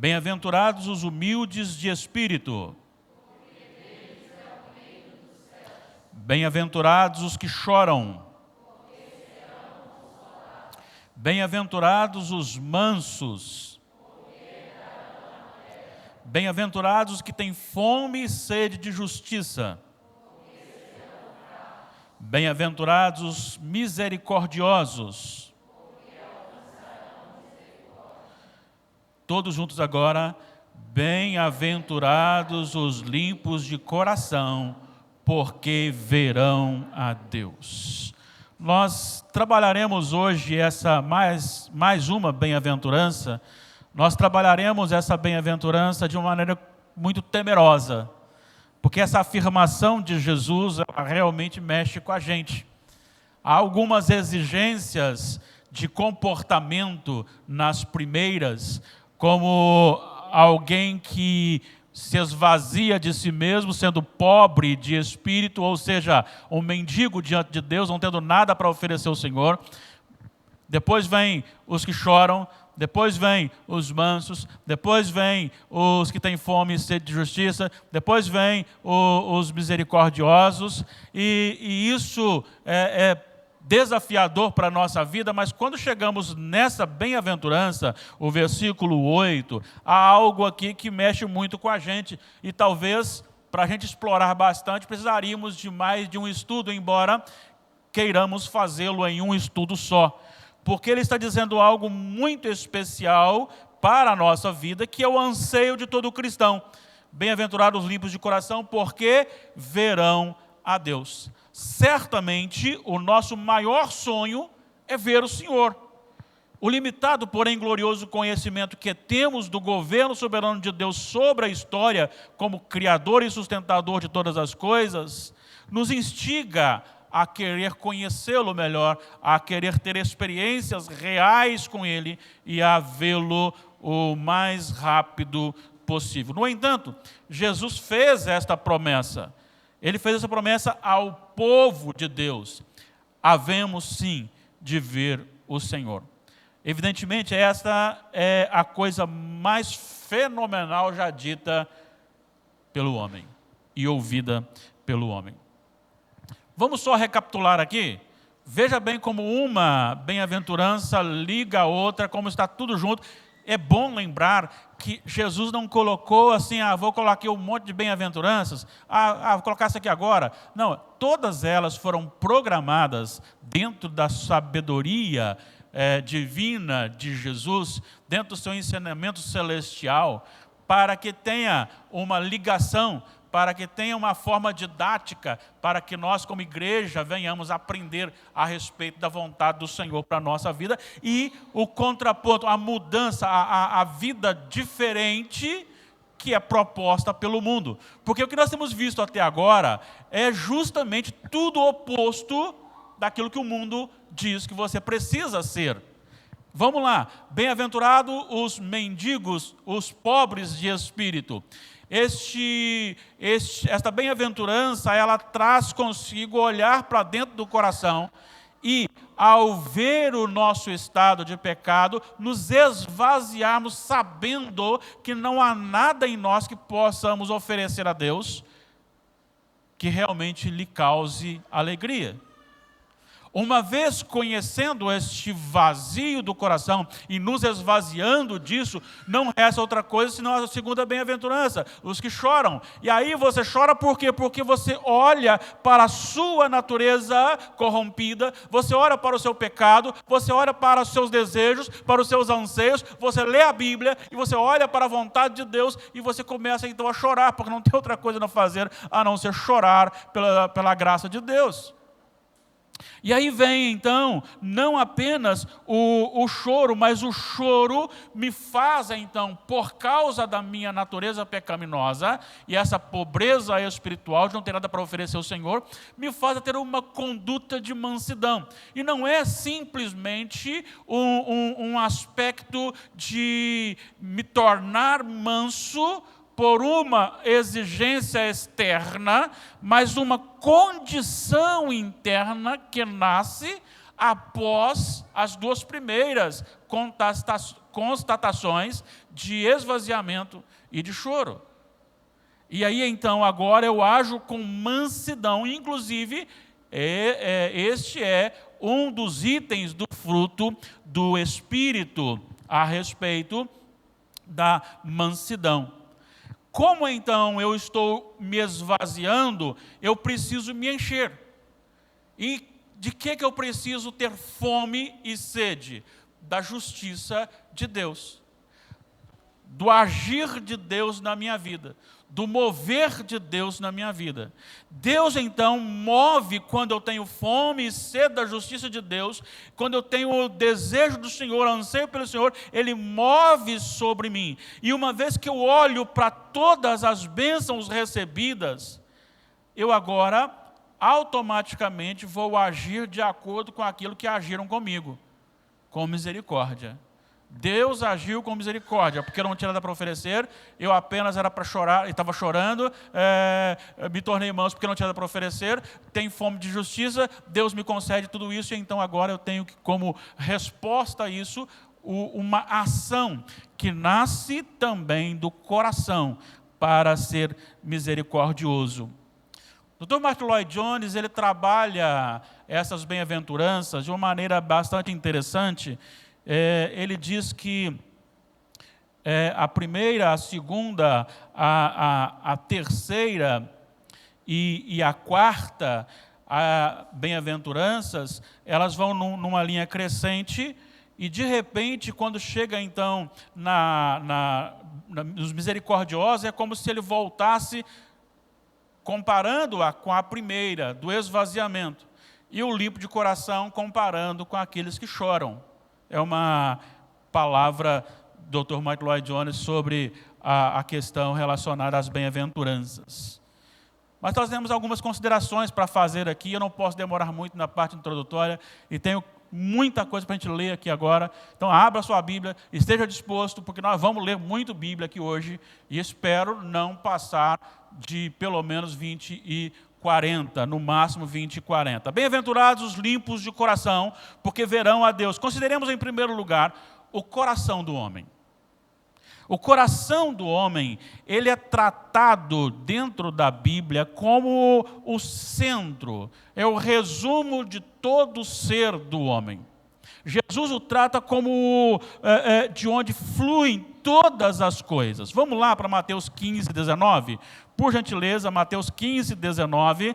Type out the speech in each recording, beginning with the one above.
Bem-aventurados os humildes de espírito. Bem-aventurados os que choram. Bem-aventurados os mansos. Bem-aventurados os que têm fome e sede de justiça. Bem-aventurados os misericordiosos. Todos juntos agora. Bem-aventurados os limpos de coração, porque verão a Deus. Nós trabalharemos hoje mais uma bem-aventurança. Nós trabalharemos essa bem-aventurança de uma maneira muito temerosa, porque essa afirmação de Jesus ela realmente mexe com a gente. Há algumas exigências de comportamento nas primeiras, como alguém que se esvazia de si mesmo, sendo pobre de espírito, ou seja, um mendigo diante de Deus, não tendo nada para oferecer ao Senhor. Depois vem os que choram, depois vem os mansos, depois vem os que têm fome e sede de justiça, depois vem os misericordiosos, e isso é desafiador para a nossa vida, mas quando chegamos nessa bem-aventurança, o versículo 8, há algo aqui que mexe muito com a gente, e talvez, para a gente explorar bastante, precisaríamos de mais de um estudo, embora queiramos fazê-lo em um estudo só, porque ele está dizendo algo muito especial para a nossa vida, que é o anseio de todo cristão. Bem-aventurados os limpos de coração, porque verão a Deus. Certamente, o nosso maior sonho é ver o Senhor. O limitado, porém glorioso conhecimento que temos do governo soberano de Deus sobre a história, como Criador e sustentador de todas as coisas, nos instiga a querer conhecê-lo melhor, a querer ter experiências reais com Ele e a vê-lo o mais rápido possível. No entanto, Jesus fez esta promessa. Ele fez essa promessa ao povo de Deus. Havemos sim de ver o Senhor. Evidentemente, esta é a coisa mais fenomenal já dita pelo homem e ouvida pelo homem. Vamos só recapitular aqui. Veja bem como uma bem-aventurança liga a outra, como está tudo junto. É bom lembrar que Jesus não colocou assim, vou colocar aqui um monte de bem-aventuranças, vou colocar isso aqui agora. Não, todas elas foram programadas dentro da sabedoria divina de Jesus, dentro do seu ensinamento celestial, para que tenha uma ligação, para que tenha uma forma didática, para que nós como igreja venhamos aprender a respeito da vontade do Senhor para a nossa vida, e o contraponto, a mudança, a vida diferente que é proposta pelo mundo. Porque o que nós temos visto até agora é justamente tudo oposto daquilo que o mundo diz que você precisa ser. Vamos lá, bem-aventurados os mendigos, os pobres de espírito. Esta bem-aventurança, ela traz consigo olhar para dentro do coração e, ao ver o nosso estado de pecado, nos esvaziarmos sabendo que não há nada em nós que possamos oferecer a Deus que realmente lhe cause alegria. Uma vez conhecendo este vazio do coração e nos esvaziando disso, não resta outra coisa senão a segunda bem-aventurança, os que choram. E aí você chora por quê? Porque você olha para a sua natureza corrompida, você olha para o seu pecado, você olha para os seus desejos, para os seus anseios, você lê a Bíblia e você olha para a vontade de Deus e você começa então a chorar, porque não tem outra coisa a fazer a não ser chorar pela graça de Deus. E aí vem então, não apenas o choro, mas o choro me faz então, por causa da minha natureza pecaminosa, e essa pobreza espiritual de não ter nada para oferecer ao Senhor, me faz ter uma conduta de mansidão. E não é simplesmente um aspecto de me tornar manso, por uma exigência externa, mas uma condição interna que nasce após as duas primeiras constatações de esvaziamento e de choro. E aí, então, agora eu ajo com mansidão, inclusive, este é um dos itens do fruto do Espírito a respeito da mansidão. Como, então, eu estou me esvaziando, eu preciso me encher. E de que eu preciso ter fome e sede? Da justiça de Deus, do agir de Deus na minha vida, do mover de Deus na minha vida. Deus, então, move quando eu tenho fome e sede da justiça de Deus, quando eu tenho o desejo do Senhor, anseio pelo Senhor, Ele move sobre mim. E uma vez que eu olho para todas as bênçãos recebidas, eu agora, automaticamente, vou agir de acordo com aquilo que agiram comigo, com misericórdia. Deus agiu com misericórdia, porque eu não tinha nada para oferecer, eu apenas era para chorar, estava chorando, me tornei manso porque não tinha nada para oferecer, tenho fome de justiça, Deus me concede tudo isso, e então agora eu tenho que, como resposta a isso, uma ação que nasce também do coração para ser misericordioso. O Dr. Martyn Lloyd-Jones, ele trabalha essas bem-aventuranças de uma maneira bastante interessante. Ele diz que a primeira, a segunda, a terceira e a quarta bem-aventuranças, elas vão numa linha crescente, e de repente, quando chega então nos misericordiosos, é como se ele voltasse comparando-a com a primeira, do esvaziamento, e o limpo de coração comparando com aqueles que choram. É uma palavra do Dr. Martyn Lloyd-Jones sobre a questão relacionada às bem-aventuranças. Mas nós temos algumas considerações para fazer aqui, eu não posso demorar muito na parte introdutória, e tenho muita coisa para a gente ler aqui agora. Então, abra a sua Bíblia, esteja disposto, porque nós vamos ler muito Bíblia aqui hoje, e espero não passar de pelo menos 20 e 40, no máximo 20 e 40. Bem-aventurados os limpos de coração, porque verão a Deus. Consideremos em primeiro lugar o coração do homem. O coração do homem, ele é tratado dentro da Bíblia como o centro, é o resumo de todo o ser do homem. Jesus o trata como de onde fluem todas as coisas. Vamos lá para Mateus 15, 19? Por gentileza, Mateus 15, 19.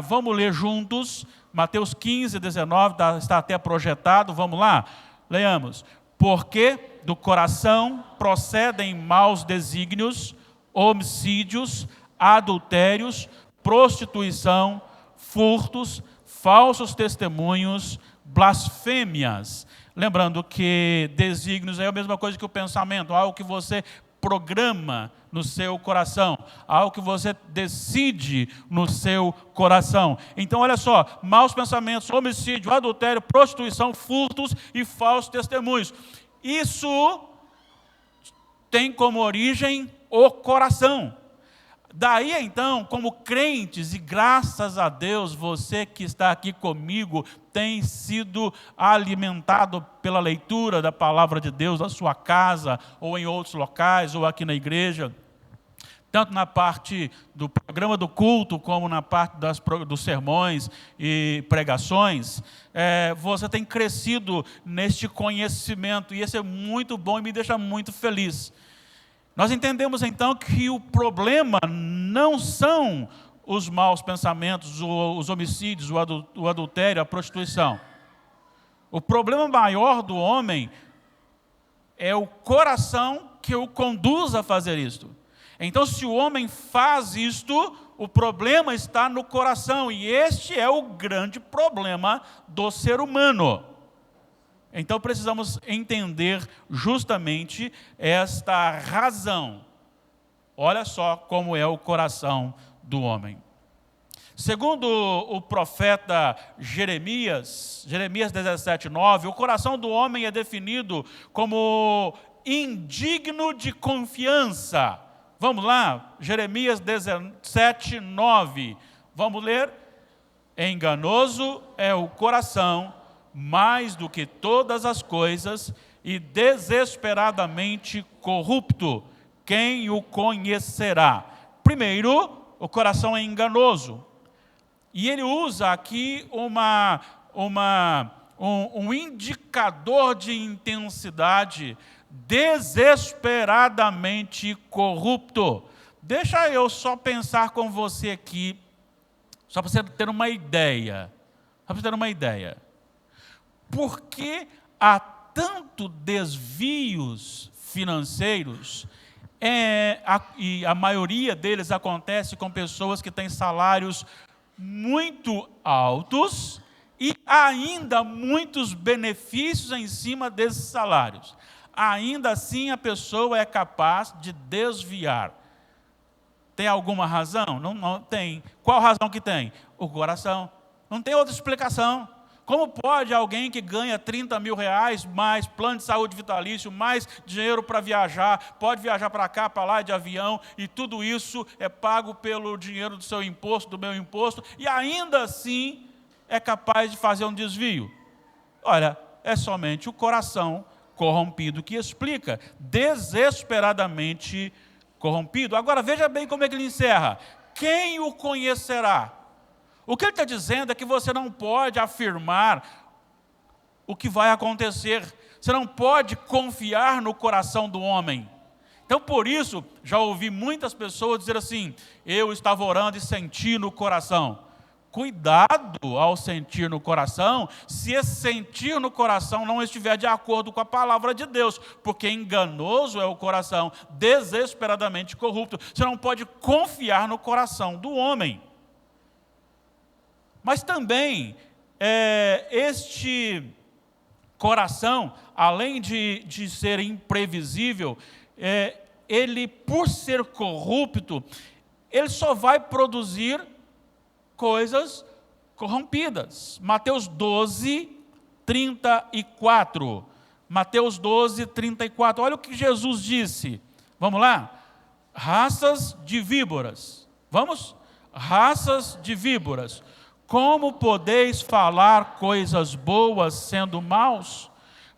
Vamos ler juntos. Mateus 15, 19, está até projetado. Vamos lá? Leamos. Porque do coração procedem maus desígnios, homicídios, adultérios, prostituição, furtos, falsos testemunhos, blasfêmias. Lembrando que desígnios é a mesma coisa que o pensamento, algo que você programa no seu coração, algo que você decide no seu coração. Então, olha só, maus pensamentos, homicídio, adultério, prostituição, furtos e falsos testemunhos. Isso tem como origem o coração. Daí, então, como crentes, e graças a Deus, você que está aqui comigo tem sido alimentado pela leitura da palavra de Deus na sua casa, ou em outros locais, ou aqui na igreja, tanto na parte do programa do culto, como na parte dos sermões e pregações, você tem crescido neste conhecimento, e isso é muito bom e me deixa muito feliz. Nós entendemos então que o problema não são os maus pensamentos, os homicídios, o adultério, a prostituição. O problema maior do homem é o coração que o conduz a fazer isto. Então, se o homem faz isto, o problema está no coração, e este é o grande problema do ser humano. Então precisamos entender justamente esta razão. Olha só como é o coração do homem. Segundo o profeta Jeremias 17:9, o coração do homem é definido como indigno de confiança. Vamos lá, Jeremias 17:9. Vamos ler? Enganoso é o coração mais do que todas as coisas, e desesperadamente corrupto. Quem o conhecerá? Primeiro, o coração é enganoso. E ele usa aqui um indicador de intensidade: desesperadamente corrupto. Deixa eu só pensar com você aqui, só para você ter uma ideia. Só para você ter uma ideia. Por que há tanto desvios financeiros? E a maioria deles acontece com pessoas que têm salários muito altos e ainda muitos benefícios em cima desses salários. Ainda assim a pessoa é capaz de desviar. Tem alguma razão? Não tem. Qual razão que tem? O coração. Não tem outra explicação. Como pode alguém que ganha 30 mil reais, mais plano de saúde vitalício, mais dinheiro para viajar, pode viajar para cá, para lá de avião, e tudo isso é pago pelo dinheiro do seu imposto, do meu imposto, e ainda assim é capaz de fazer um desvio? Olha, é somente o coração corrompido que explica, desesperadamente corrompido. Agora veja bem como é que ele encerra: quem o conhecerá? O que ele está dizendo é que você não pode afirmar o que vai acontecer, você não pode confiar no coração do homem. Então, por isso, já ouvi muitas pessoas dizer assim: eu estava orando e senti no coração. Cuidado ao sentir no coração, se esse sentir no coração não estiver de acordo com a palavra de Deus, porque enganoso é o coração, desesperadamente corrupto. Você não pode confiar no coração do homem. Mas também, este coração, além de ser imprevisível, ele, por ser corrupto, ele só vai produzir coisas corrompidas. Mateus 12, 34. Mateus 12, 34. Olha o que Jesus disse. Vamos lá? Raças de víboras. Vamos? Raças de víboras. Como podeis falar coisas boas sendo maus?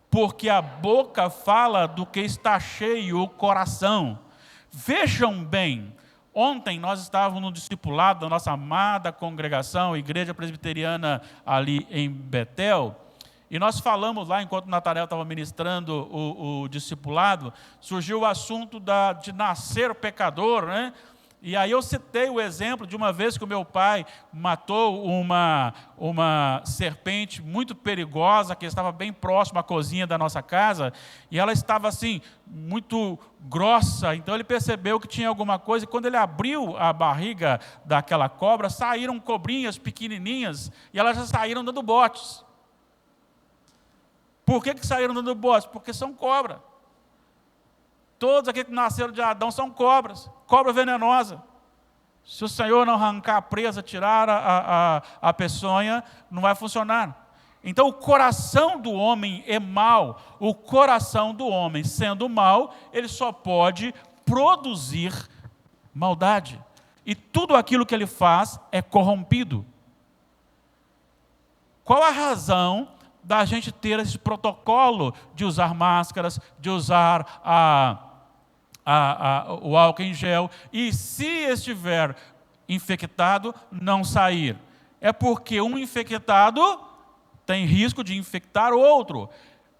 Porque a boca fala do que está cheio o coração. Vejam bem, ontem nós estávamos no discipulado da nossa amada congregação, Igreja Presbiteriana ali em Betel, e nós falamos lá, enquanto o Natanael estava ministrando o discipulado, surgiu o assunto de nascer pecador, né? E aí eu citei o exemplo de uma vez que o meu pai matou uma serpente muito perigosa, que estava bem próximo à cozinha da nossa casa, e ela estava assim, muito grossa, então ele percebeu que tinha alguma coisa, e quando ele abriu a barriga daquela cobra, saíram cobrinhas pequenininhas, e elas já saíram dando botes. Por que saíram dando botes? Porque são cobras. Todos aqueles que nasceram de Adão são cobras, cobra venenosa. Se o Senhor não arrancar a presa, tirar a peçonha, não vai funcionar. Então o coração do homem é mau. O coração do homem, sendo mau, ele só pode produzir maldade. E tudo aquilo que ele faz é corrompido. Qual a razão da gente ter esse protocolo de usar máscaras, de usar o álcool em gel, e se estiver infectado, não sair? É porque um infectado tem risco de infectar outro.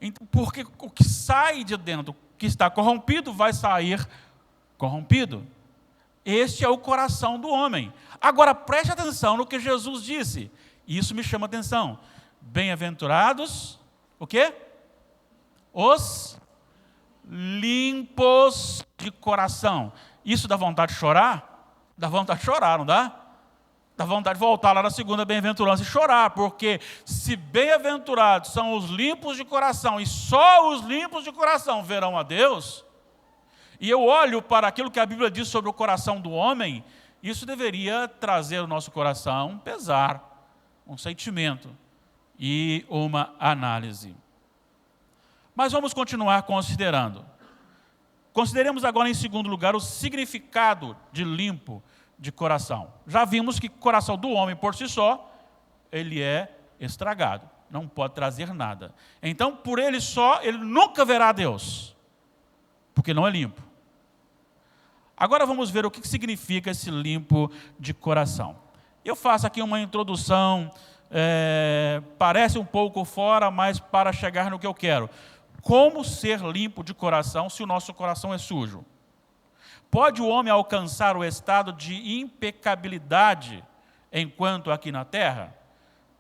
Então, porque o que sai de dentro, que está corrompido, vai sair corrompido. Este é o coração do homem. Agora, preste atenção no que Jesus disse. Isso me chama atenção. Bem-aventurados, o quê? Os limpos de coração. Isso dá vontade de chorar? Dá vontade de chorar, não dá? Dá vontade de voltar lá na segunda bem-aventurança e chorar, porque se bem-aventurados são os limpos de coração, e só os limpos de coração verão a Deus, e eu olho para aquilo que a Bíblia diz sobre o coração do homem, isso deveria trazer ao nosso coração um pesar, um sentimento e uma análise. Mas vamos continuar considerando. Consideremos agora, em segundo lugar, o significado de limpo de coração. Já vimos que o coração do homem, por si só, ele é estragado. não pode trazer nada. Então, por ele só, ele nunca verá Deus, porque não é limpo. Agora vamos ver o que significa esse limpo de coração. Eu faço aqui uma introdução, parece um pouco fora, mas para chegar no que eu quero. Como ser limpo de coração se o nosso coração é sujo? Pode o homem alcançar o estado de impecabilidade enquanto aqui na terra?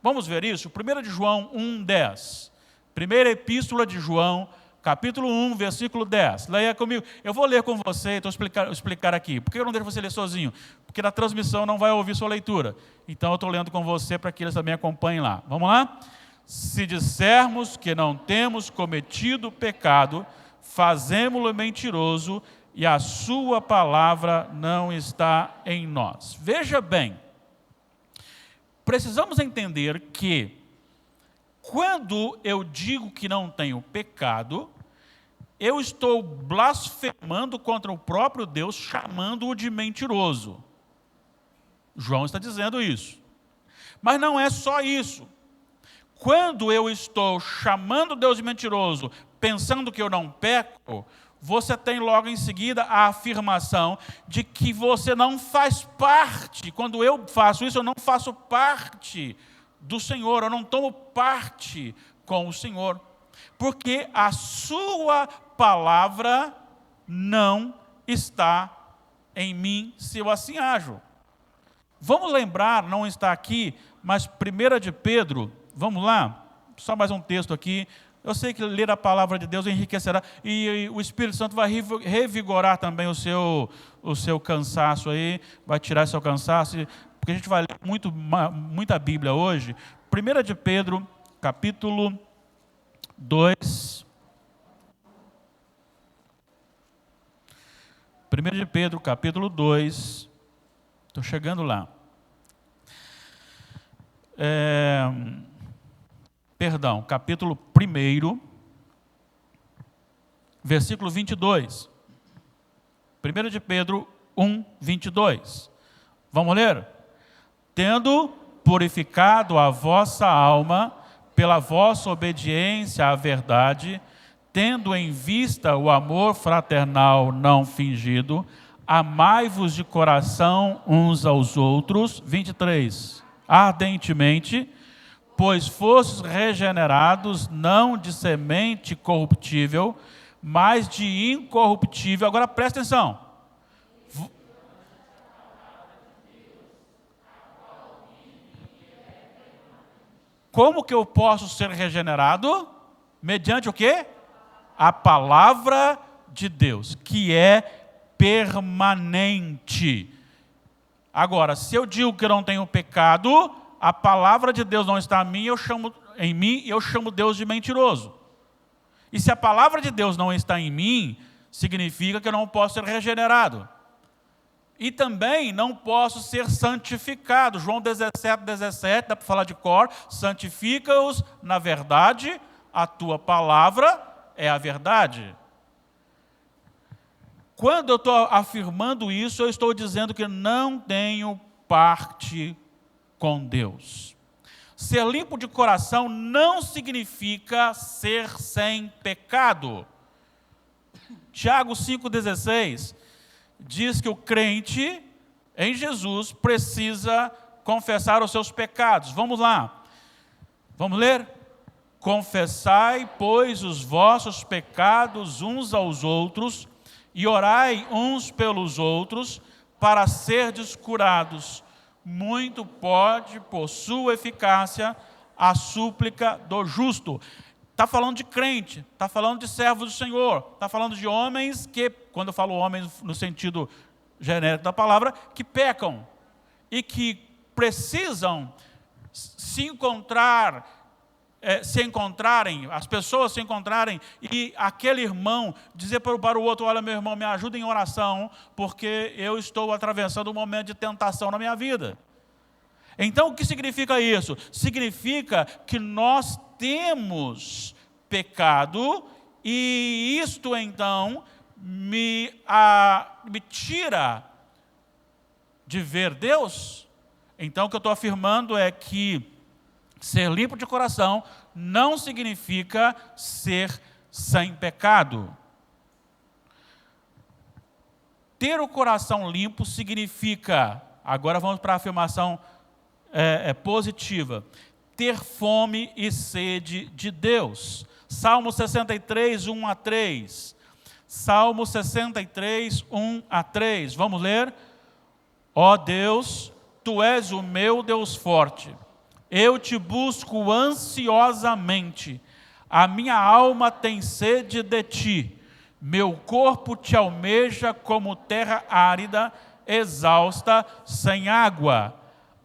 Vamos ver isso? 1 de João 1:10. Primeira epístola de João, capítulo 1, versículo 10. Leia comigo. Eu vou ler com você, então explicar aqui. Por que eu não deixo você ler sozinho? Porque na transmissão não vai ouvir sua leitura. Então eu estou lendo com você para que eles também acompanhem lá. Vamos lá? Se dissermos que não temos cometido pecado, fazemo-lo mentiroso e a sua palavra não está em nós. Veja bem, precisamos entender que quando eu digo que não tenho pecado, eu estou blasfemando contra o próprio Deus, chamando-o de mentiroso. João está dizendo isso. Mas não é só isso. Quando eu estou chamando Deus de mentiroso, pensando que eu não peco, você tem logo em seguida a afirmação de que você não faz parte. Quando eu faço isso, eu não faço parte do Senhor, eu não tomo parte com o Senhor, porque a sua palavra não está em mim, se eu assim ajo. Vamos lembrar, não está aqui, mas 1 de Pedro, vamos lá, só mais um texto aqui. Eu sei que ler a palavra de Deus enriquecerá, e o Espírito Santo vai revigorar também o seu cansaço aí, vai tirar seu cansaço, porque a gente vai ler muita Bíblia hoje. 1 de Pedro, capítulo 2. 1 de Pedro, capítulo 2. Estou chegando lá. Capítulo 1, versículo 22. 1 de Pedro 1, 22. Vamos ler? Tendo purificado a vossa alma pela vossa obediência à verdade, tendo em vista o amor fraternal não fingido, amai-vos de coração uns aos outros, 23, ardentemente, pois fostes regenerados não de semente corruptível, mas de incorruptível. Agora presta atenção. Como que eu posso ser regenerado? Mediante o quê? A palavra de Deus, que é permanente. Agora, se eu digo que eu não tenho pecado, a palavra de Deus não está em mim, eu chamo Deus de mentiroso. E se a palavra de Deus não está em mim, significa que eu não posso ser regenerado. E também não posso ser santificado. João 17, dá para falar de cor. Santifica-os na verdade, a tua palavra é a verdade. Quando eu estou afirmando isso, eu estou dizendo que não tenho parte com Deus. Ser limpo de coração não significa ser sem pecado. Tiago 5,16 diz que o crente em Jesus precisa confessar os seus pecados. Vamos lá. Vamos ler? Confessai, pois, os vossos pecados uns aos outros e orai uns pelos outros para serdes curados. Muito pode, por sua eficácia, a súplica do justo. Está falando de crente, está falando de servos do Senhor, está falando de homens que, quando eu falo homens no sentido genérico da palavra, que pecam e que precisam se encontrarem, as pessoas se encontrarem e aquele irmão dizer para o outro: olha, meu irmão, me ajuda em oração, porque eu estou atravessando um momento de tentação na minha vida. Então, o que significa isso? Significa que nós temos pecado e isto, então, me tira de ver Deus. Então, o que eu estou afirmando é que ser limpo de coração não significa ser sem pecado. Ter o coração limpo significa, agora vamos para a afirmação positiva, ter fome e sede de Deus. Salmo 63, 1 a 3. Salmo 63, 1 a 3. Vamos ler? Ó Deus, Tu és o meu Deus forte. Eu te busco ansiosamente. A minha alma tem sede de Ti. Meu corpo te almeja como terra árida, exausta, sem água.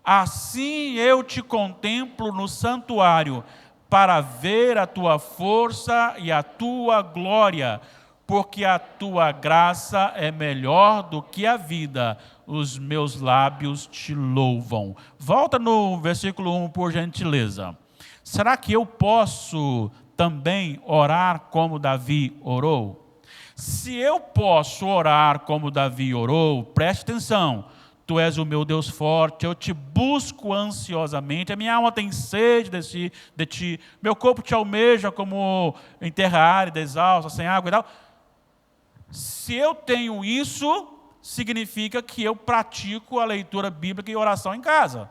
Assim eu te contemplo no santuário, para ver a tua força e a tua glória, porque a tua graça é melhor do que a vida, os meus lábios te louvam. Volta no versículo 1, por gentileza. Será que eu posso também orar como Davi orou? Se eu posso orar como Davi orou, preste atenção. Tu és o meu Deus forte, eu te busco ansiosamente, a minha alma tem sede de ti, meu corpo te almeja como em terra árida, exausta, sem água e tal. Se eu tenho isso, significa que eu pratico a leitura bíblica e oração em casa.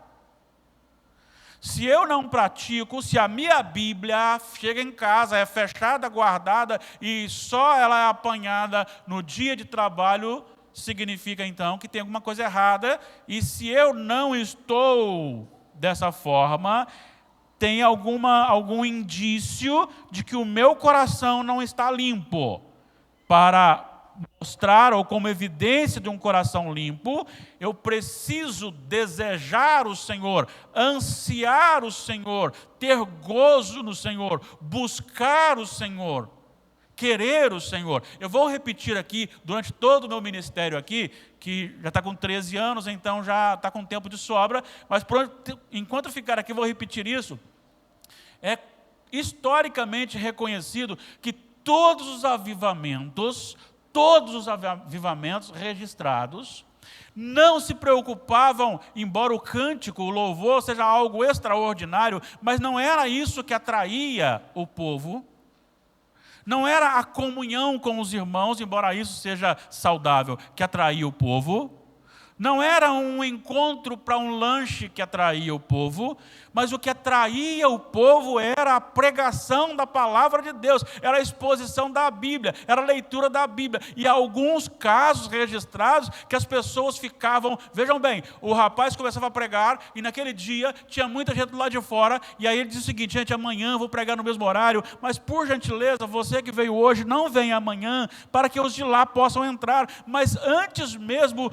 Se eu não pratico, se a minha Bíblia chega em casa, é fechada, guardada e só ela é apanhada no dia de trabalho, significa então que tem alguma coisa errada, e se eu não estou dessa forma, tem algum indício de que o meu coração não está limpo. Para mostrar, ou como evidência de um coração limpo, eu preciso desejar o Senhor, ansiar o Senhor, ter gozo no Senhor, buscar o Senhor, querer o Senhor. Eu vou repetir aqui, durante todo o meu ministério aqui, que já está com 13 anos, então já está com tempo de sobra, mas enquanto eu ficar aqui, eu vou repetir isso. É historicamente reconhecido que todos os avivamentos registrados não se preocupavam, embora o cântico, o louvor seja algo extraordinário, mas não era isso que atraía o povo. Não era a comunhão com os irmãos, embora isso seja saudável, que atraía o povo. Não era um encontro para um lanche que atraía o povo, mas o que atraía o povo era a pregação da palavra de Deus, era a exposição da Bíblia, era a leitura da Bíblia. E alguns casos registrados que as pessoas ficavam, vejam bem, o rapaz começava a pregar e naquele dia tinha muita gente do lado de fora, e aí ele disse o seguinte: gente, amanhã eu vou pregar no mesmo horário, mas por gentileza, você que veio hoje, não venha amanhã, para que os de lá possam entrar. Mas antes mesmo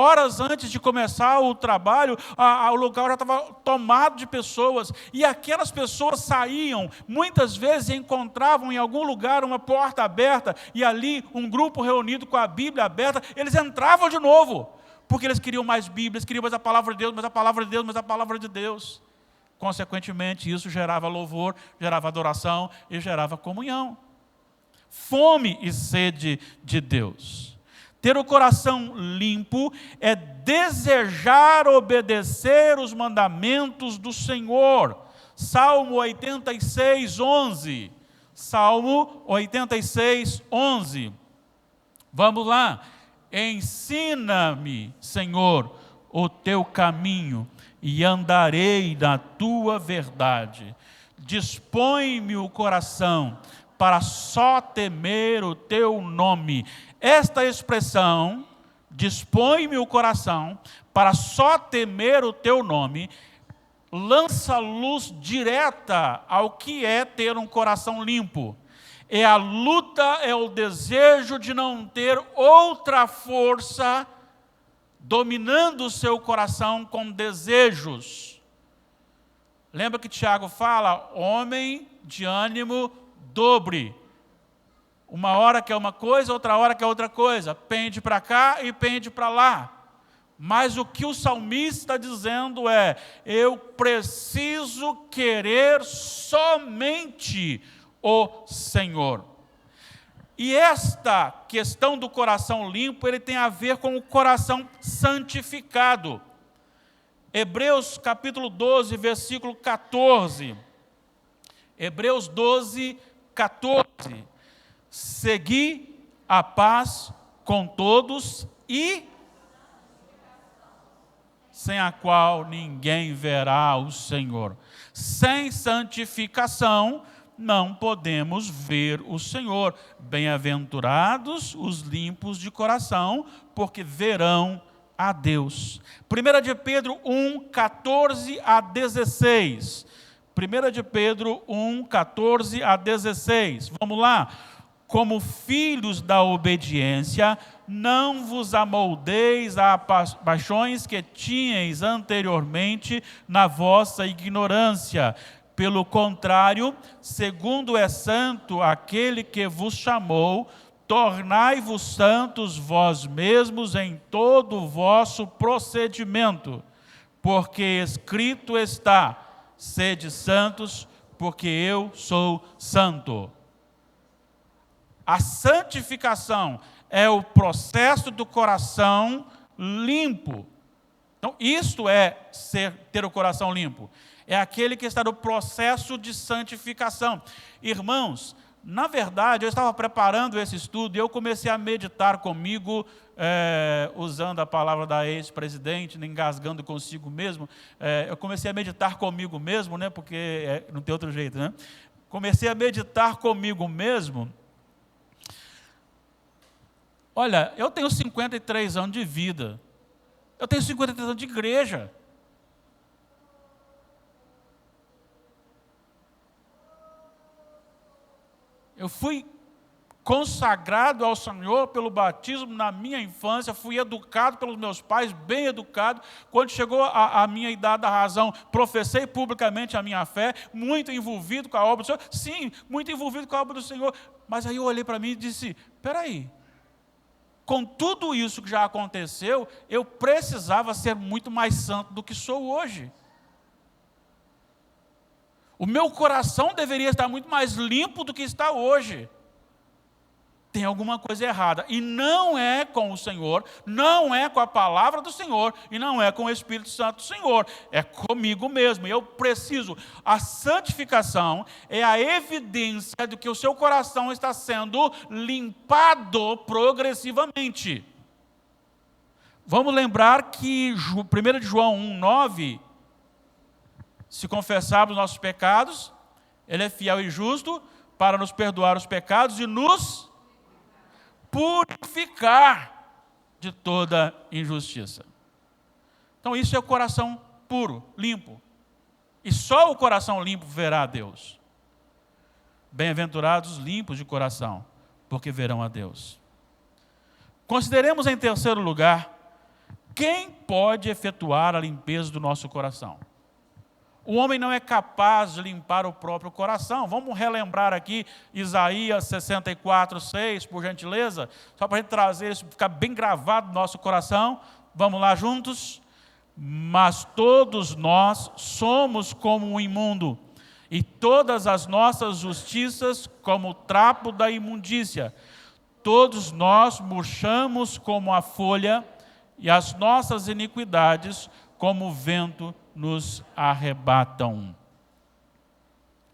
horas antes de começar o trabalho, o lugar já estava tomado de pessoas, e aquelas pessoas saíam, muitas vezes encontravam em algum lugar uma porta aberta, e ali um grupo reunido com a Bíblia aberta, eles entravam de novo, porque eles queriam mais Bíblias, queriam mais a palavra de Deus, mais a palavra de Deus, mais a palavra de Deus. Consequentemente, isso gerava louvor, gerava adoração e gerava comunhão. Fome e sede de Deus. Ter o coração limpo é desejar obedecer os mandamentos do Senhor. Salmo 86, 11. Salmo 86, 11. Vamos lá. Ensina-me, Senhor, o teu caminho, e andarei na tua verdade. Dispõe-me o coração para só temer o teu nome. Esta expressão, dispõe-me o coração para só temer o teu nome, lança luz direta ao que é ter um coração limpo. É a luta, é o desejo de não ter outra força dominando o seu coração com desejos. Lembra que Tiago fala, homem de ânimo dobre. Uma hora quer uma coisa, outra hora quer outra coisa. Pende para cá e pende para lá. Mas o que o salmista está dizendo é, eu preciso querer somente o Senhor. E esta questão do coração limpo, ele tem a ver com o coração santificado. Hebreus capítulo 12, versículo 14. Hebreus 12, 14. Segui a paz com todos e sem a qual ninguém verá o Senhor. Sem santificação não podemos ver o Senhor. Bem-aventurados os limpos de coração, porque verão a Deus. 1 de Pedro 1, 14 a 16. 1 de Pedro 1, 14 a 16. Vamos lá. Como filhos da obediência, não vos amoldeis a paixões que tinhais anteriormente na vossa ignorância. Pelo contrário, segundo é santo aquele que vos chamou, tornai-vos santos vós mesmos em todo o vosso procedimento, porque escrito está: sede santos, porque eu sou santo. A santificação é o processo do coração limpo. Então, isto é ter o coração limpo. É aquele que está no processo de santificação. Irmãos, na verdade, eu estava preparando esse estudo e eu comecei a meditar comigo, usando a palavra da ex-presidente, engasgando consigo mesmo. Eu comecei a meditar comigo mesmo, né, porque não tem outro jeito, né? Comecei a meditar comigo mesmo. Olha, eu tenho 53 anos de vida. Eu tenho 53 anos de igreja. Eu fui consagrado ao Senhor pelo batismo na minha infância, fui educado pelos meus pais, bem educado. Quando chegou a minha idade da razão, professei publicamente a minha fé, muito envolvido com a obra do Senhor. Sim, muito envolvido com a obra do Senhor. Mas aí eu olhei para mim e disse: espera aí, com tudo isso que já aconteceu, eu precisava ser muito mais santo do que sou hoje. O meu coração deveria estar muito mais limpo do que está hoje. Tem alguma coisa errada. E não é com o Senhor, não é com a palavra do Senhor, e não é com o Espírito Santo do Senhor. É comigo mesmo. E eu preciso. A santificação é a evidência de que o seu coração está sendo limpado progressivamente. Vamos lembrar que 1 de João 1,9... se confessarmos nossos pecados, Ele é fiel e justo para nos perdoar os pecados e nos purificar de toda injustiça. Então isso é o coração puro, limpo. E só o coração limpo verá a Deus. Bem-aventurados os limpos de coração, porque verão a Deus. Consideremos em terceiro lugar, quem pode efetuar a limpeza do nosso coração? O homem não é capaz de limpar o próprio coração. Vamos relembrar aqui Isaías 64, 6, por gentileza, só para a gente trazer isso, ficar bem gravado no nosso coração. Vamos lá juntos? Mas todos nós somos como um imundo, e todas as nossas justiças como o trapo da imundícia. Todos nós murchamos como a folha, e as nossas iniquidades como o vento nos arrebatam.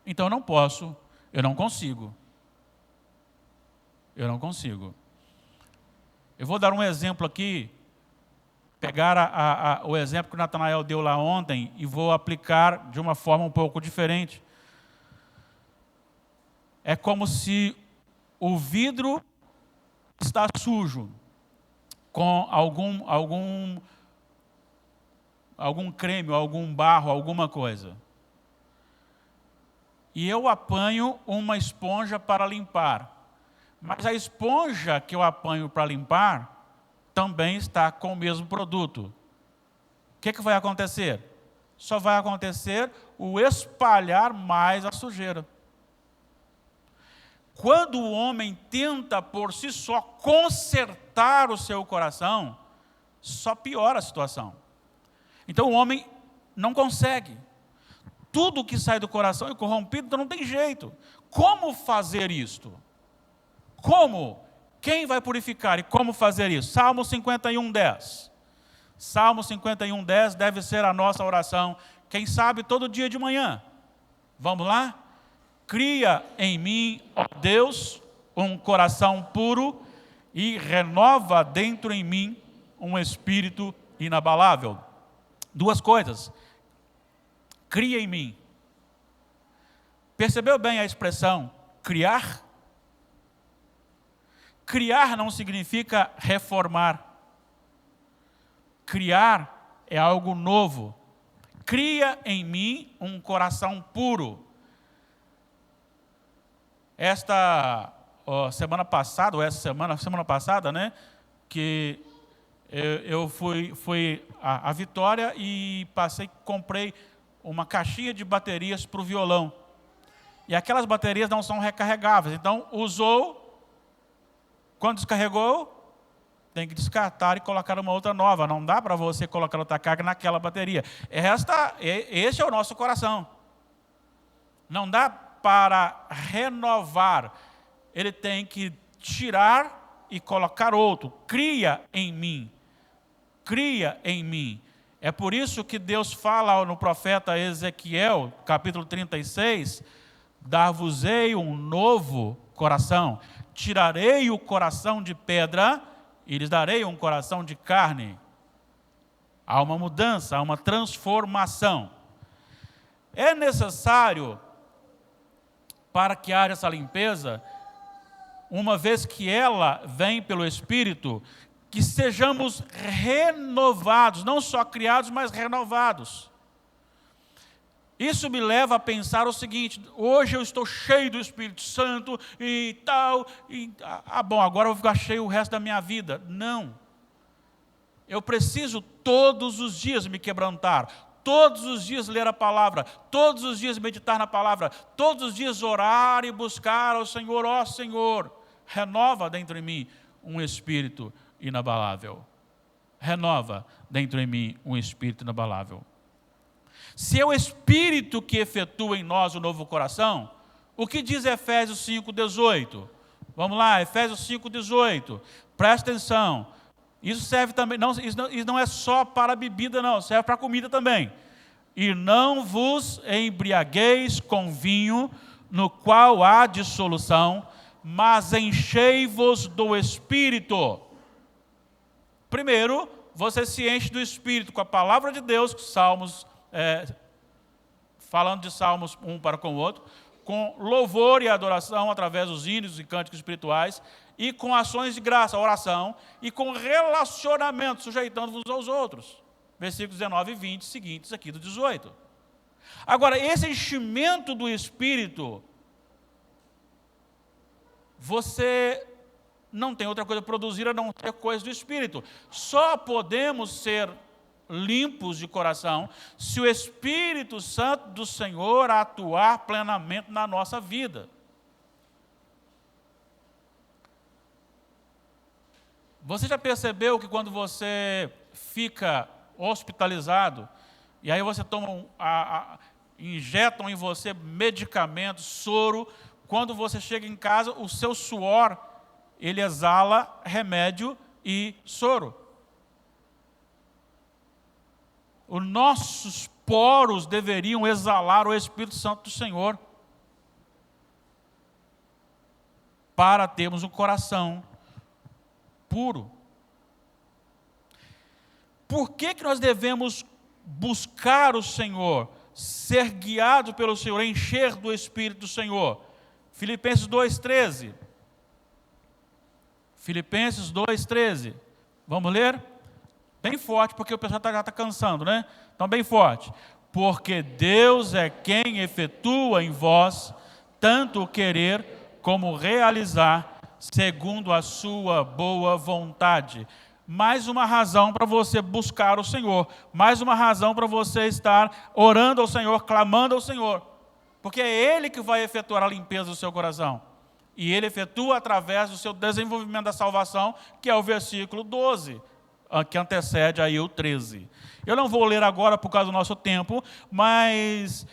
Então eu não posso, eu não consigo. Eu vou dar um exemplo aqui, pegar o exemplo que o Natanael deu lá ontem e vou aplicar de uma forma um pouco diferente. É como se o vidro está sujo com algum creme, algum barro, alguma coisa. E eu apanho uma esponja para limpar. Mas a esponja que eu apanho para limpar também está com o mesmo produto. O que vai acontecer? Só vai acontecer o espalhar mais a sujeira. Quando o homem tenta por si só consertar o seu coração, só piora a situação. Então o homem não consegue. Tudo que sai do coração é corrompido, então não tem jeito. Como fazer isto? Como? Quem vai purificar e como fazer isso? Salmo 51, 10. Salmo 51, 10 deve ser a nossa oração. Quem sabe todo dia de manhã. Vamos lá? Cria em mim, ó Deus, um coração puro e renova dentro em mim um espírito inabalável. Duas coisas. Cria em mim. Percebeu bem a expressão criar? Criar não significa reformar. Criar é algo novo. Cria em mim um coração puro. Semana passada, ou semana passada, né? Que eu fui à Vitória e comprei uma caixinha de baterias para o violão. E aquelas baterias não são recarregáveis. Então, usou, quando descarregou, tem que descartar e colocar uma outra nova. Não dá para você colocar outra carga naquela bateria. Esse é o nosso coração. Não dá para renovar. Ele tem que tirar e colocar outro. Cria em mim. Cria em mim. É por isso que Deus fala no profeta Ezequiel, capítulo 36, dar-vos-ei um novo coração. Tirarei o coração de pedra e lhes darei um coração de carne. Há uma mudança, há uma transformação. É necessário, para que haja essa limpeza, uma vez que ela vem pelo Espírito, que sejamos renovados, não só criados, mas renovados. Isso me leva a pensar o seguinte: hoje eu estou cheio do Espírito Santo e tal, bom, agora eu vou ficar cheio o resto da minha vida. Não. Eu preciso todos os dias me quebrantar, todos os dias ler a palavra, todos os dias meditar na palavra, todos os dias orar e buscar ao Senhor. Ó Senhor, renova dentro de mim um espírito inabalável. Renova dentro de mim um espírito inabalável. Se é o Espírito que efetua em nós o novo coração, o que diz Efésios 5,18? Vamos lá, Efésios 5,18. Presta atenção. Isso serve também, isso não é só para a bebida, não, serve para a comida também. E não vos embriagueis com vinho, no qual há dissolução, mas enchei-vos do Espírito. Primeiro, você se enche do Espírito com a palavra de Deus, Salmos, falando de Salmos um para com o outro, com louvor e adoração através dos hinos e cânticos espirituais, e com ações de graça, oração, e com relacionamento, sujeitando-vos aos outros. Versículos 19 e 20 seguintes aqui do 18. Agora, esse enchimento do Espírito, você não tem outra coisa a produzir a não ser coisa do Espírito. Só podemos ser limpos de coração se o Espírito Santo do Senhor atuar plenamente na nossa vida. Você já percebeu que quando você fica hospitalizado, e aí você toma injetam em você medicamentos, soro, quando você chega em casa, o seu suor, ele exala remédio e soro. Os nossos poros deveriam exalar o Espírito Santo do Senhor, para termos um coração puro. Por que nós devemos buscar o Senhor, ser guiado pelo Senhor, encher do Espírito do Senhor? Filipenses 2,13. Filipenses 2,13. Vamos ler? Bem forte, porque o pessoal já está cansando, né? Então, bem forte. Porque Deus é quem efetua em vós tanto o querer como realizar, segundo a sua boa vontade. Mais uma razão para você buscar o Senhor. Mais uma razão para você estar orando ao Senhor, clamando ao Senhor. Porque é Ele que vai efetuar a limpeza do seu coração. E Ele efetua através do seu desenvolvimento da salvação, que é o versículo 12. Que antecede aí o 13. Eu não vou ler agora por causa do nosso tempo, mas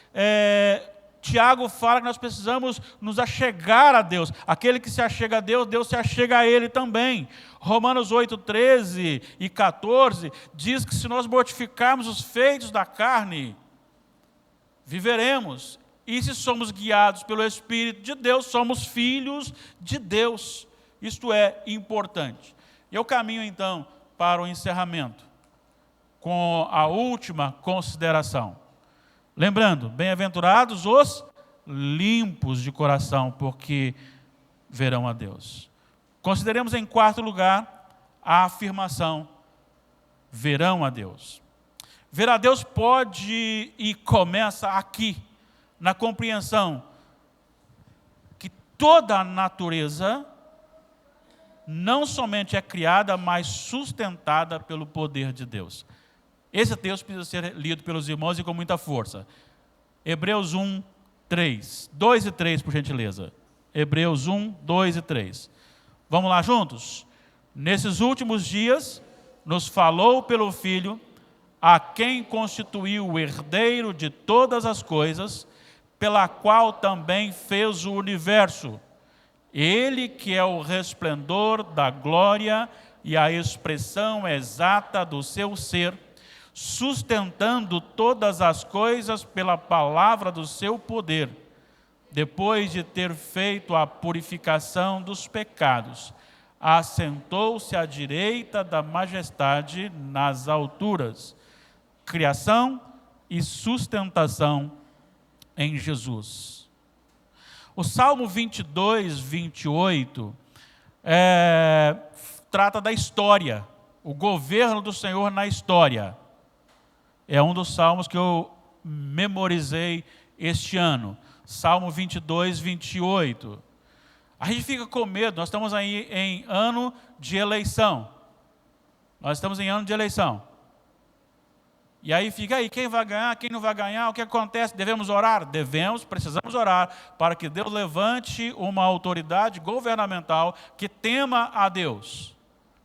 Tiago fala que nós precisamos nos achegar a Deus. Aquele que se achega a Deus, Deus se achega a ele também. Romanos 8, 13 e 14 diz que se nós mortificarmos os feitos da carne, viveremos. E se somos guiados pelo Espírito de Deus, somos filhos de Deus. Isto é importante. Eu caminho então para o encerramento, com a última consideração. Lembrando, bem-aventurados os limpos de coração, porque verão a Deus. Consideremos em quarto lugar a afirmação, verão a Deus. Ver a Deus pode e começa aqui, na compreensão que toda a natureza não somente é criada, mas sustentada pelo poder de Deus. Esse texto precisa ser lido pelos irmãos e com muita força. Hebreus 1, 3. 2 e 3, por gentileza. Hebreus 1, 2 e 3. Vamos lá juntos? Nesses últimos dias, nos falou pelo Filho, a quem constituiu o herdeiro de todas as coisas, pela qual também fez o universo. Ele que é o resplendor da glória e a expressão exata do seu ser, sustentando todas as coisas pela palavra do seu poder, depois de ter feito a purificação dos pecados, assentou-se à direita da majestade nas alturas. Criação e sustentação em Jesus. O Salmo 22, 28, trata da história, o governo do Senhor na história. É um dos salmos que eu memorizei este ano. Salmo 22, 28. A gente fica com medo, nós estamos aí em ano de eleição. Nós estamos em ano de eleição. E aí fica aí, quem vai ganhar, quem não vai ganhar, o que acontece? Devemos orar? Devemos, precisamos orar para que Deus levante uma autoridade governamental que tema a Deus.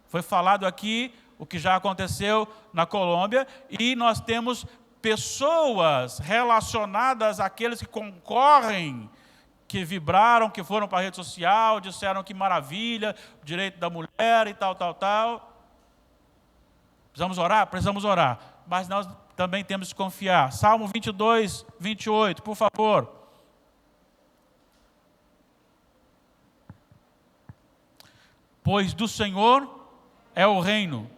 Foi falado aqui o que já aconteceu na Colômbia e nós temos pessoas relacionadas àqueles que concorrem, que vibraram, que foram para a rede social, disseram que maravilha, direito da mulher e tal. Precisamos orar? Precisamos orar. Mas nós também temos que confiar. Salmo 22, 28, por favor. Pois do Senhor é o reino,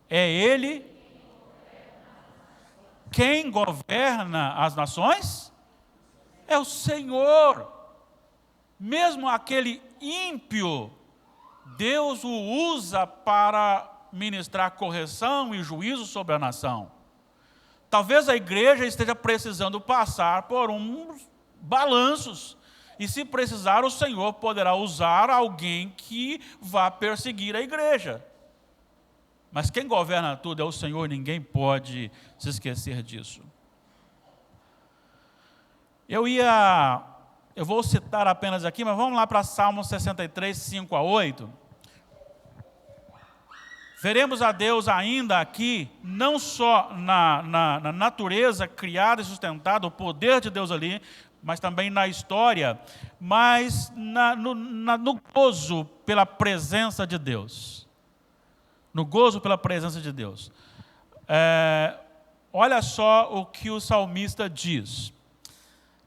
é Ele quem governa as nações, é o Senhor. Mesmo aquele ímpio, Deus o usa para ministrar correção e juízo sobre a nação. Talvez a igreja esteja precisando passar por uns balanços. E se precisar, o Senhor poderá usar alguém que vá perseguir a igreja. Mas quem governa tudo é o Senhor, ninguém pode se esquecer disso. Eu vou citar apenas aqui, mas vamos lá para Salmo 63, 5 a 8. Veremos a Deus ainda aqui, não só na natureza criada e sustentada, o poder de Deus ali, mas também na história, mas no gozo pela presença de Deus. No gozo pela presença de Deus. Olha só o que o salmista diz.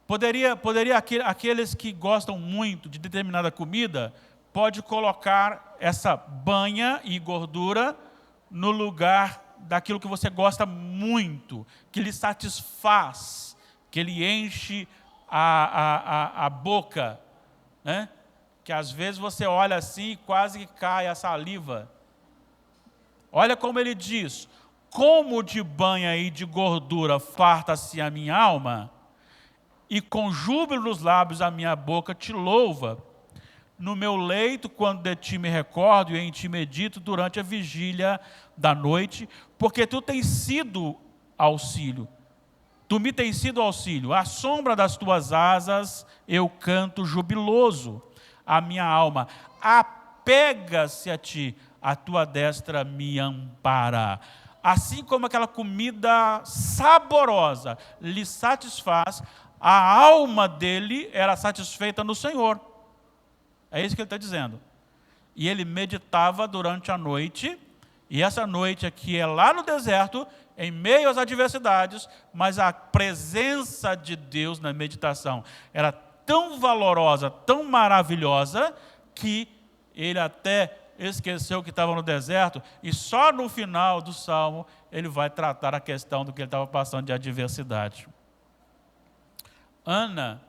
Poderia aqueles que gostam muito de determinada comida, pode colocar essa banha e gordura no lugar daquilo que você gosta muito, que lhe satisfaz, que lhe enche a boca, né? Que às vezes você olha assim e quase que cai a saliva. Olha como ele diz: como de banha e de gordura farta-se a minha alma, e com júbilo nos lábios a minha boca te louva. No meu leito, quando de ti me recordo e em ti medito durante a vigília da noite, porque tu tens sido auxílio. Tu me tens sido auxílio. À sombra das tuas asas eu canto jubiloso. A minha alma apega-se a ti, a tua destra me ampara. Assim como aquela comida saborosa lhe satisfaz, a alma dele era satisfeita no Senhor. É isso que ele está dizendo. E ele meditava durante a noite, E essa noite aqui é lá no deserto, em meio às adversidades, mas a presença de Deus na meditação era tão valorosa, tão maravilhosa, que ele até esqueceu que estava no deserto, e só no final do Salmo ele vai tratar a questão do que ele estava passando de adversidade. Ana,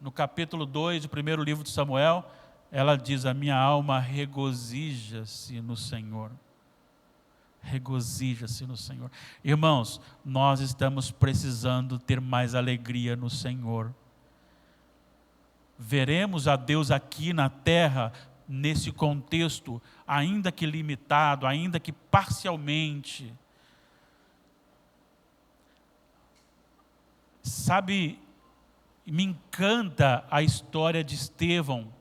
no capítulo 2 do primeiro livro de Samuel, ela diz: a minha alma regozija-se no Senhor. Regozija-se no Senhor. Irmãos, nós estamos precisando ter mais alegria no Senhor. Veremos a Deus aqui na terra, nesse contexto, ainda que limitado, ainda que parcialmente. Sabe, me encanta a história de Estevão.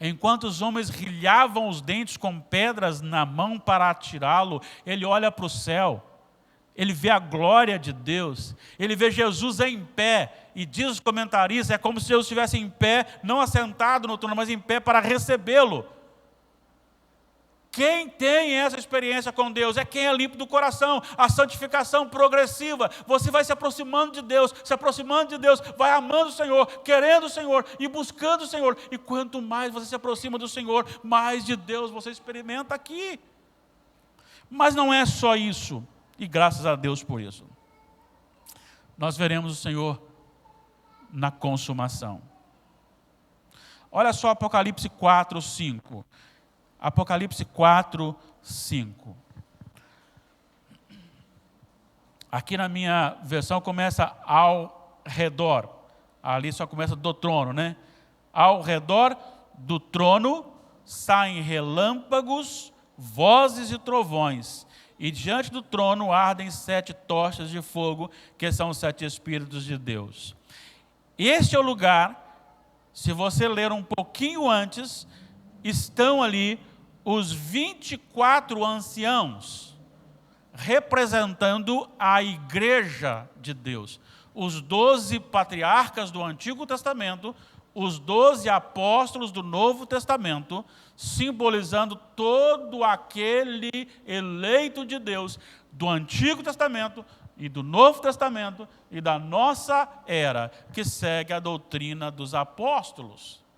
Enquanto os homens rilhavam os dentes com pedras na mão para atirá-lo, ele olha para o céu, ele vê a glória de Deus, ele vê Jesus em pé, e diz os comentaristas, é como se Jesus estivesse em pé, não assentado no trono, mas em pé para recebê-lo. Quem tem essa experiência com Deus é quem é limpo do coração, a santificação progressiva. Você vai se aproximando de Deus, vai amando o Senhor, querendo o Senhor e buscando o Senhor. E quanto mais você se aproxima do Senhor, mais de Deus você experimenta aqui. Mas não é só isso, e graças a Deus por isso. Nós veremos o Senhor na consumação. Olha só Apocalipse 4, 5. Apocalipse 4, 5. Aqui na minha versão começa ao redor. Ali só começa do trono, né? Ao redor do trono saem relâmpagos, vozes e trovões. E diante do trono ardem 7 tochas de fogo, que são os 7 Espíritos de Deus. Este é o lugar, se você ler um pouquinho antes, estão ali os 24 anciãos, representando a igreja de Deus. Os 12 patriarcas do Antigo Testamento, os 12 apóstolos do Novo Testamento, simbolizando todo aquele eleito de Deus do Antigo Testamento e do Novo Testamento e da nossa era, que segue a doutrina dos apóstolos.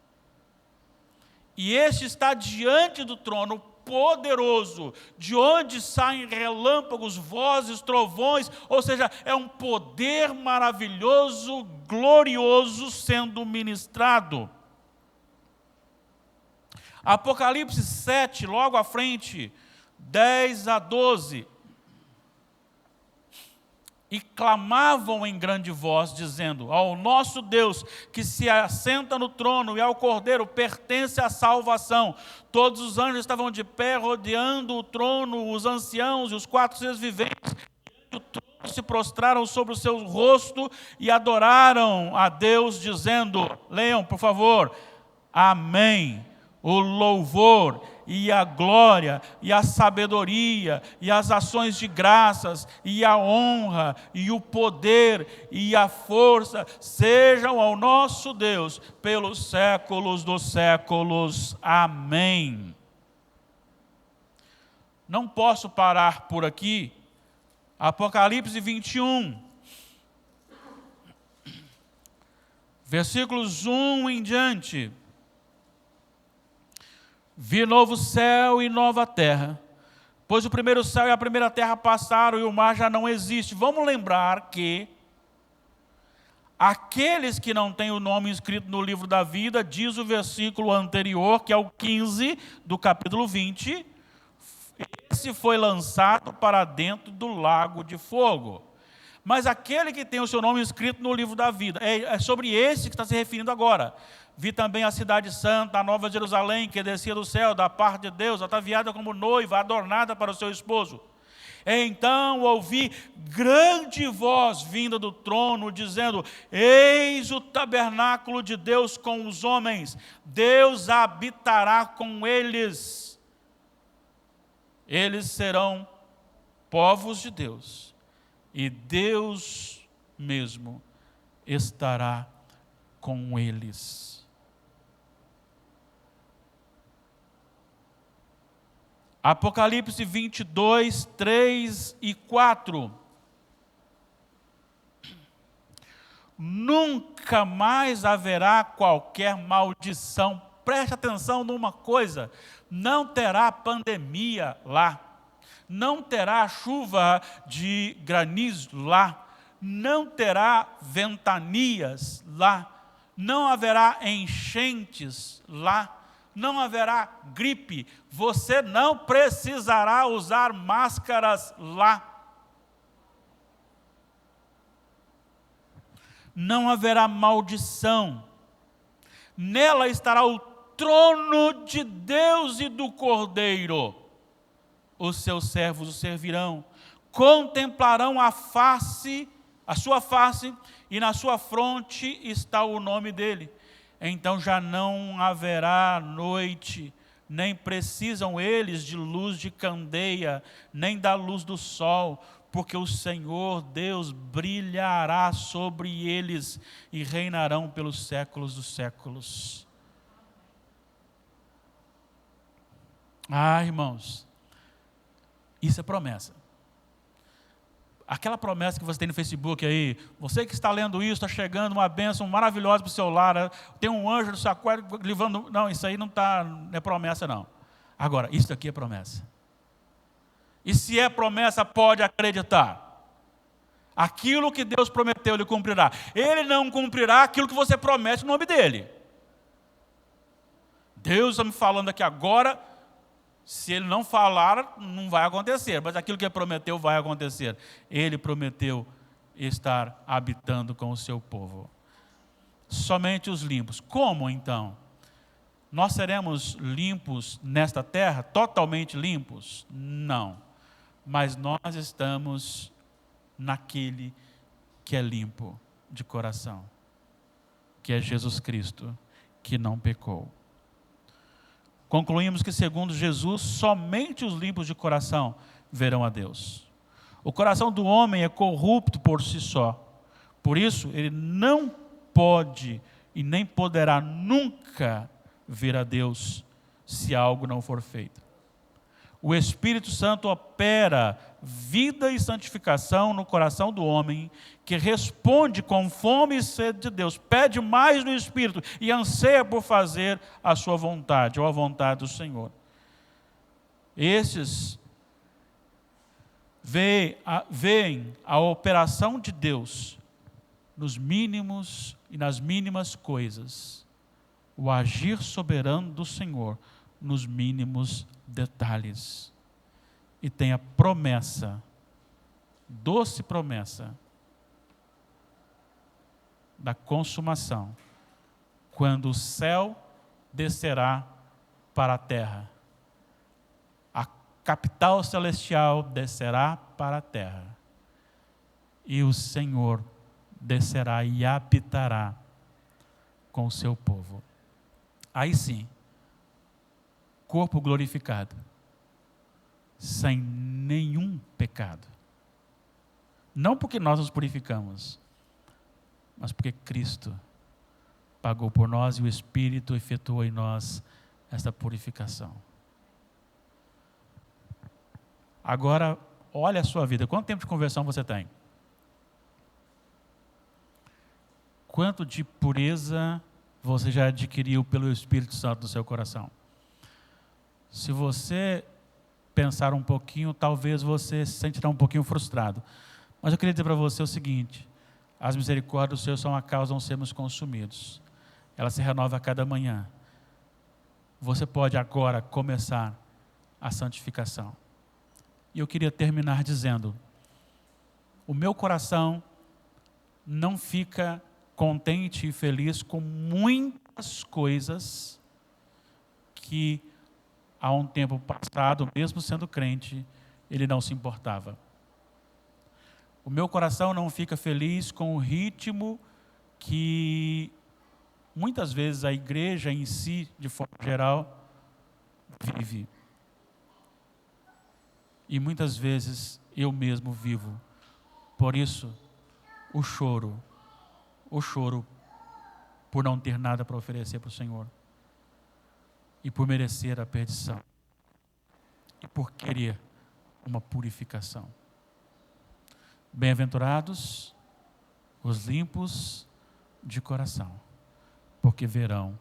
E este está diante do trono poderoso, de onde saem relâmpagos, vozes, trovões, ou seja, é um poder maravilhoso, glorioso sendo ministrado. Apocalipse 7, logo à frente, 10 a 12. E clamavam em grande voz, dizendo: ao nosso Deus, que se assenta no trono, e ao Cordeiro pertence a salvação. Todos os anjos estavam de pé, rodeando o trono, os anciãos e os 4 seres viventes. E o trono se prostraram sobre o seu rosto e adoraram a Deus, dizendo, leiam por favor, amém. O louvor e a glória e a sabedoria e as ações de graças e a honra e o poder e a força sejam ao nosso Deus pelos séculos dos séculos. Amém. Não posso parar por aqui. Apocalipse 21, versículos 1 em diante. Vi novo céu e nova terra, pois o primeiro céu e a primeira terra passaram e o mar já não existe. Vamos lembrar que aqueles que não têm o nome inscrito no livro da vida, diz o versículo anterior, que é o 15 do capítulo 20, esse foi lançado para dentro do lago de fogo. Mas aquele que tem o seu nome inscrito no livro da vida, é sobre esse que está se referindo agora. Vi também a cidade santa, a nova Jerusalém, que descia do céu, da parte de Deus, ataviada como noiva, adornada para o seu esposo. Então ouvi grande voz vinda do trono, dizendo: eis o tabernáculo de Deus com os homens, Deus habitará com eles. Eles serão povos de Deus, e Deus mesmo estará com eles. Apocalipse 22, 3 e 4. Nunca mais haverá qualquer maldição. Preste atenção numa coisa: não terá pandemia lá, não terá chuva de granizo lá, não terá ventanias lá, não haverá enchentes lá, não haverá gripe, você não precisará usar máscaras lá. Não haverá maldição. Nela estará o trono de Deus e do Cordeiro. Os seus servos o servirão, contemplarão a sua face, e na sua fronte está o nome dele. Então já não haverá noite, nem precisam eles de luz de candeia, nem da luz do sol, porque o Senhor Deus brilhará sobre eles e reinarão pelos séculos dos séculos. Ah, irmãos, isso é promessa. Aquela promessa que você tem no Facebook aí, você que está lendo isso, está chegando uma bênção maravilhosa para o seu lar, tem um anjo no seu quarto levando. Não, isso aí não é promessa não. Agora, isso daqui é promessa. E se é promessa, pode acreditar. Aquilo que Deus prometeu, Ele cumprirá. Ele não cumprirá aquilo que você promete no nome dEle. Deus está me falando aqui agora, se Ele não falar, não vai acontecer. Mas aquilo que Ele prometeu vai acontecer. Ele prometeu estar habitando com o seu povo. Somente os limpos. Como então? Nós seremos limpos nesta terra? Totalmente limpos? Não. Mas nós estamos naquele que é limpo de coração, que é Jesus Cristo, que não pecou. Concluímos que, segundo Jesus, somente os limpos de coração verão a Deus. O coração do homem é corrupto por si só. Por isso, ele não pode e nem poderá nunca ver a Deus se algo não for feito. O Espírito Santo opera vida e santificação no coração do homem, que responde com fome e sede de Deus, pede mais no Espírito e anseia por fazer a sua vontade, ou a vontade do Senhor. Esses veem a operação de Deus nos mínimos e nas mínimas coisas, o agir soberano do Senhor nos mínimos detalhes. E tem a promessa, doce promessa, da consumação, quando o céu descerá para a terra, a capital celestial descerá para a terra, e o Senhor descerá e habitará com o seu povo. Aí sim, corpo glorificado, sem nenhum pecado. Não porque nós nos purificamos, mas porque Cristo pagou por nós e o Espírito efetuou em nós esta purificação. Agora, olha a sua vida. Quanto tempo de conversão você tem? Quanto de pureza você já adquiriu pelo Espírito Santo no seu coração? Se você pensar um pouquinho, talvez você se sentirá um pouquinho frustrado. Mas eu queria dizer para você o seguinte: as misericórdias do Senhor são a causa de não sermos consumidos. Ela se renova a cada manhã. Você pode agora começar a santificação. E eu queria terminar dizendo: o meu coração não fica contente e feliz com muitas coisas que há um tempo passado, mesmo sendo crente, ele não se importava. O meu coração não fica feliz com o ritmo que muitas vezes a igreja em si, de forma geral, vive. E muitas vezes eu mesmo vivo. Por isso, o choro por não ter nada para oferecer para o Senhor e por merecer a perdição. e por querer uma purificação. Bem-aventurados os limpos de coração, porque verão